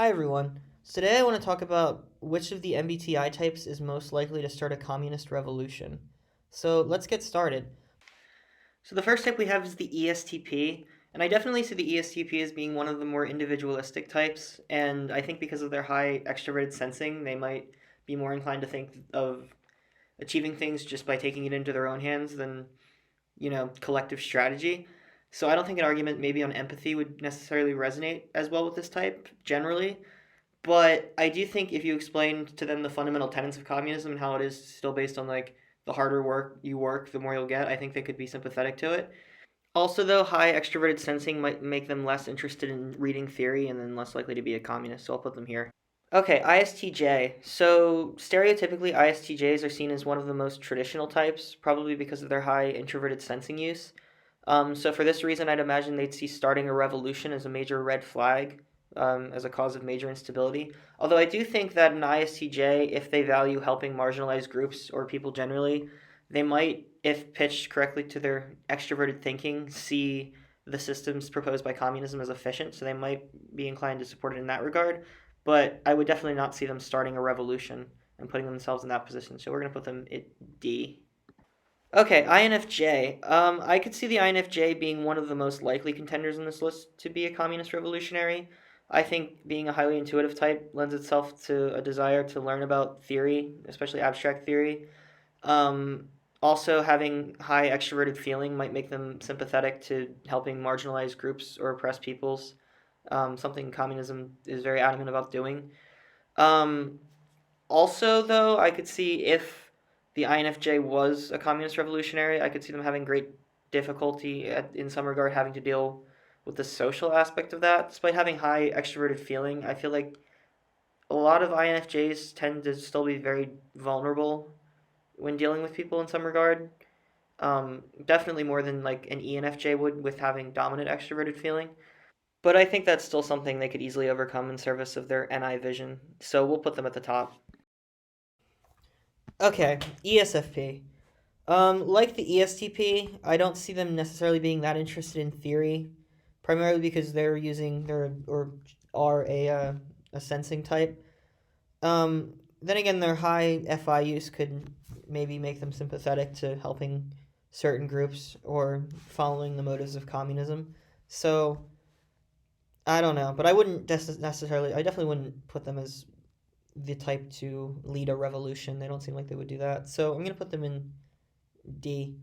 Hi everyone. So today I want to talk about which of the MBTI types is most likely to start a communist revolution. So let's get started. So the first type we have is the ESTP, and I definitely see the ESTP as being one of the more individualistic types, and I think because of their high extroverted sensing, they might be more inclined to think of achieving things just by taking it into their own hands than, collective strategy. So I don't think an argument maybe on empathy would necessarily resonate as well with this type generally. But I do think if you explain to them the fundamental tenets of communism and how it is still based on like the harder work you work, the more you'll get, I think they could be sympathetic to it. Also, though, high extroverted sensing might make them less interested in reading theory and then less likely to be a communist, so I'll put them here. Okay, ISTJ. So, stereotypically, ISTJs are seen as one of the most traditional types, probably because of their high introverted sensing use. So for this reason, I'd imagine they'd see starting a revolution as a major red flag, as a cause of major instability. Although I do think that an ISTJ, if they value helping marginalized groups or people generally, they might, if pitched correctly to their extroverted thinking, see the systems proposed by communism as efficient, so they might be inclined to support it in that regard. But I would definitely not see them starting a revolution and putting themselves in that position. So we're going to put them at D. Okay, INFJ. I could see the INFJ being one of the most likely contenders in this list to be a communist revolutionary. I think being a highly intuitive type lends itself to a desire to learn about theory, especially abstract theory. Um, Also, having high extroverted feeling might make them sympathetic to helping marginalized groups or oppressed peoples, something communism is very adamant about doing. Um, Also, though, I could see if the INFJ was a communist revolutionary, I could see them having great difficulty in some regard having to deal with the social aspect of that. Despite having high extroverted feeling, I feel like a lot of INFJs tend to still be very vulnerable when dealing with people in some regard. Definitely more than like an ENFJ would with having dominant extroverted feeling. But I think that's still something they could easily overcome in service of their NI vision. So we'll put them at the top. Okay, ESFP. Like the ESTP, I don't see them necessarily being that interested in theory, primarily because they're using their or are a sensing type. Then again, their high FI use could maybe make them sympathetic to helping certain groups or following the motives of communism. So I don't know, but I wouldn't necessarily. I definitely wouldn't put them as the type to lead a revolution. They don't seem like they would do that. So I'm gonna put them in D.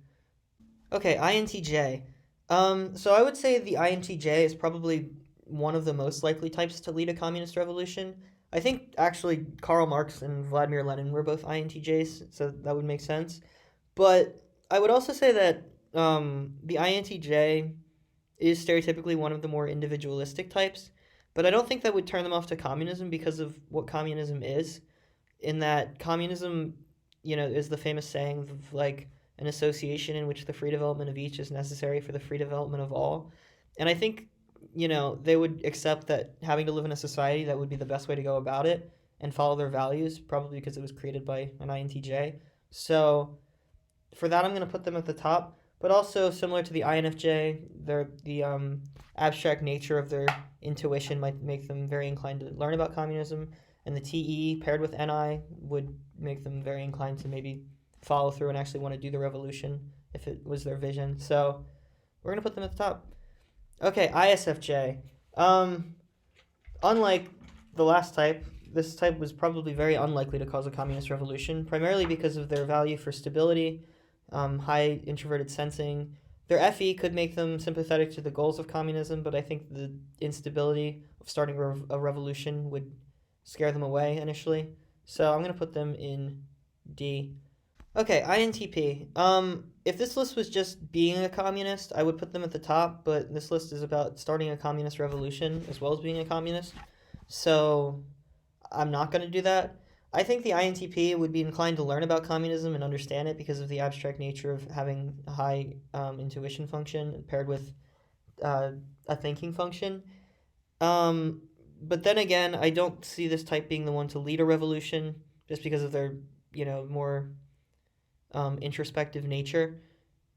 Okay, INTJ. So I would say the INTJ is probably one of the most likely types to lead a communist revolution. I think actually Karl Marx and Vladimir Lenin were both INTJs, so that would make sense. But I would also say that the INTJ is stereotypically one of the more individualistic types, but I don't think that would turn them off to communism because of what communism is. In that communism, is the famous saying of like an association in which the free development of each is necessary for the free development of all. And I think, they would accept that having to live in a society that would be the best way to go about it and follow their values, probably because it was created by an INTJ. So for that, I'm going to put them at the top. But also similar to the INFJ, the abstract nature of their intuition might make them very inclined to learn about communism, and the TE paired with NI would make them very inclined to maybe follow through and actually want to do the revolution if it was their vision. So we're gonna put them at the top. Okay, ISFJ. Um, Unlike the last type, this type was probably very unlikely to cause a communist revolution, primarily because of their value for stability, high introverted sensing. Their FE could make them sympathetic to the goals of communism, but I think the instability of starting a revolution would scare them away initially. So I'm going to put them in D. Okay, INTP. If this list was just being a communist, I would put them at the top, but this list is about starting a communist revolution as well as being a communist. So I'm not going to do that. I think the INTP would be inclined to learn about communism and understand it because of the abstract nature of having a high intuition function paired with uh, a thinking function. Um, but then again, I don't see this type being the one to lead a revolution just because of their, more introspective nature,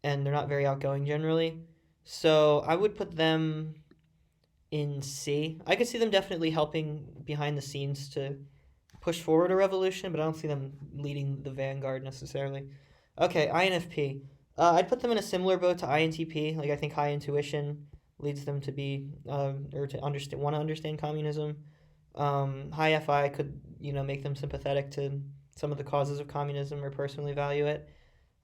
and they're not very outgoing generally. So I would put them in C. I could see them definitely helping behind the scenes to push forward a revolution, but I don't see them leading the vanguard necessarily. Okay, INFP. I'd put them in a similar boat to INTP. Like I think high intuition leads them to be or to understand want to understand communism. High FI could make them sympathetic to some of the causes of communism or personally value it.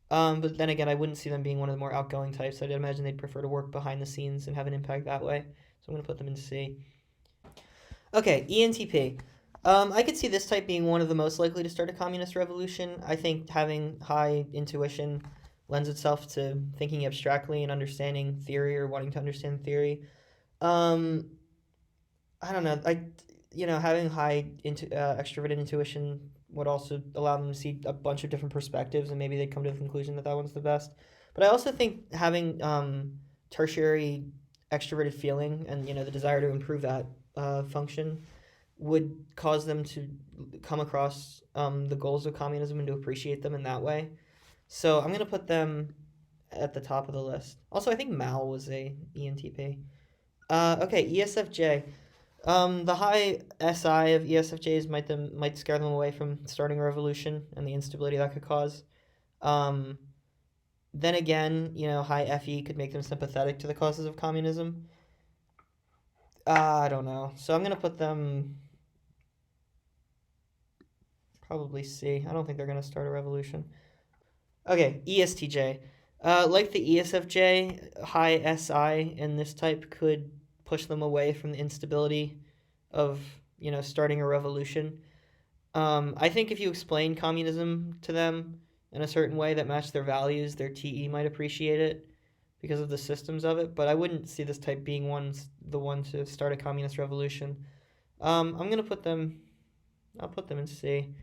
But then again, I wouldn't see them being one of the more outgoing types. I'd imagine they'd prefer to work behind the scenes and have an impact that way. So I'm going to put them in C. Okay, ENTP. I could see this type being one of the most likely to start a communist revolution. I think having high intuition lends itself to thinking abstractly and understanding theory or wanting to understand theory. Um, I don't know. Having extroverted intuition would also allow them to see a bunch of different perspectives, and maybe they'd come to the conclusion that that one's the best. But I also think having tertiary extroverted feeling and the desire to improve that function would cause them to come across the goals of communism and to appreciate them in that way. So I'm gonna put them at the top of the list. Also, I think Mal was a ENTP. Okay, ESFJ. The high SI of ESFJs might scare them away from starting a revolution and the instability that could cause. Um, then again, high FE could make them sympathetic to the causes of communism. I don't know. So I'm gonna put them probably C. I don't think they're gonna start a revolution. Okay, ESTJ. Like the ESFJ, high SI in this type could push them away from the instability of starting a revolution. I think if you explain communism to them in a certain way that matched their values, their TE might appreciate it because of the systems of it. But I wouldn't see this type being the one to start a communist revolution. I'm gonna put them. I'll put them in C.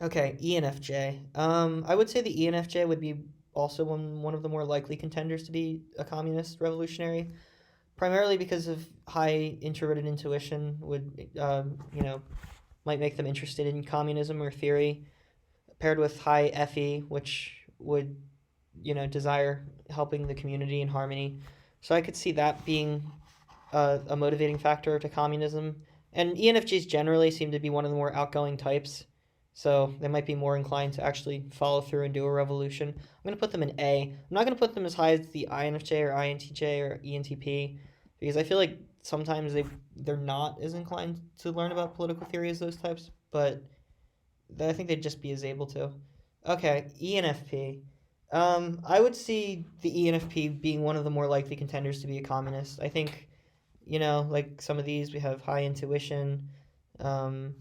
Okay, ENFJ. I would say the ENFJ would be also one of the more likely contenders to be a communist revolutionary, primarily because of high introverted intuition would might make them interested in communism or theory, paired with high FE, which would desire helping the community in harmony. So I could see that being a motivating factor to communism. And ENFJs generally seem to be one of the more outgoing types, so they might be more inclined to actually follow through and do a revolution. I'm going to put them in A. I'm not going to put them as high as the INFJ or INTJ or ENTP because I feel like sometimes they're not as inclined to learn about political theory as those types, but I think they'd just be as able to. Okay, ENFP. I would see the ENFP being one of the more likely contenders to be a communist. I think, like some of these, we have high intuition. Um,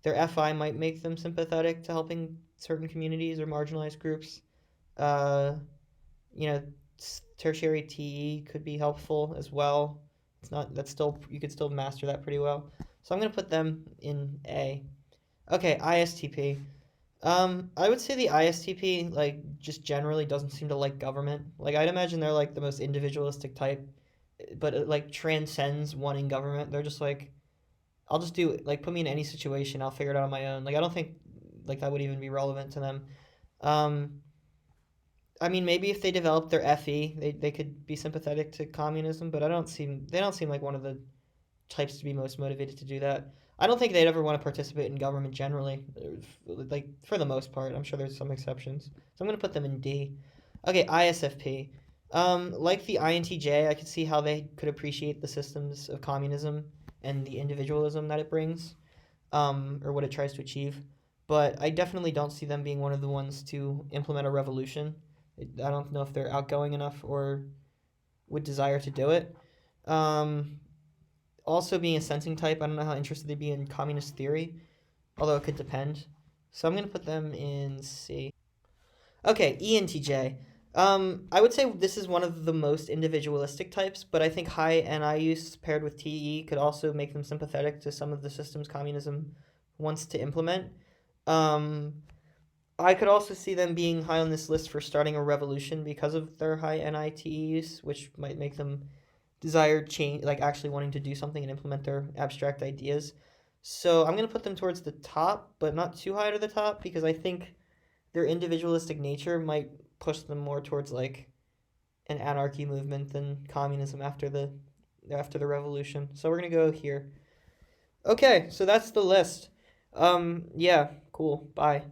their FI might make them sympathetic to helping certain communities or marginalized groups. Uh, you know, tertiary TE could be helpful as well. It's not that's still you could still master that pretty well. So I'm gonna put them in A. Okay, ISTP. I would say the ISTP just generally doesn't seem to like government. Like I'd imagine they're like the most individualistic type, but it like transcends wanting government. They're just like, I'll just do it. Like put me in any situation, I'll figure it out on my own. Like I don't think like that would even be relevant to them. Um, I mean, maybe if they developed their FE, they could be sympathetic to communism, but they don't seem like one of the types to be most motivated to do that. I don't think they'd ever want to participate in government generally, like for the most part. I'm sure there's some exceptions. So I'm gonna put them in D. Okay, ISFP. Like the INTJ, I could see how they could appreciate the systems of communism and the individualism that it brings, or what it tries to achieve. But I definitely don't see them being one of the ones to implement a revolution. I don't know if they're outgoing enough or would desire to do it. Um, Also, being a sensing type, I don't know how interested they'd be in communist theory, although it could depend. So I'm going to put them in C. Okay, ENTJ. I would say this is one of the most individualistic types, but I think high NI use paired with TE could also make them sympathetic to some of the systems communism wants to implement. Um, I could also see them being high on this list for starting a revolution because of their high NITE use, which might make them desire change, like actually wanting to do something and implement their abstract ideas. So I'm gonna put them towards the top, but not too high to the top because I think their individualistic nature might push them more towards like an anarchy movement than communism after after the revolution. So we're gonna go here. Okay, so that's the list. Yeah, cool. Bye.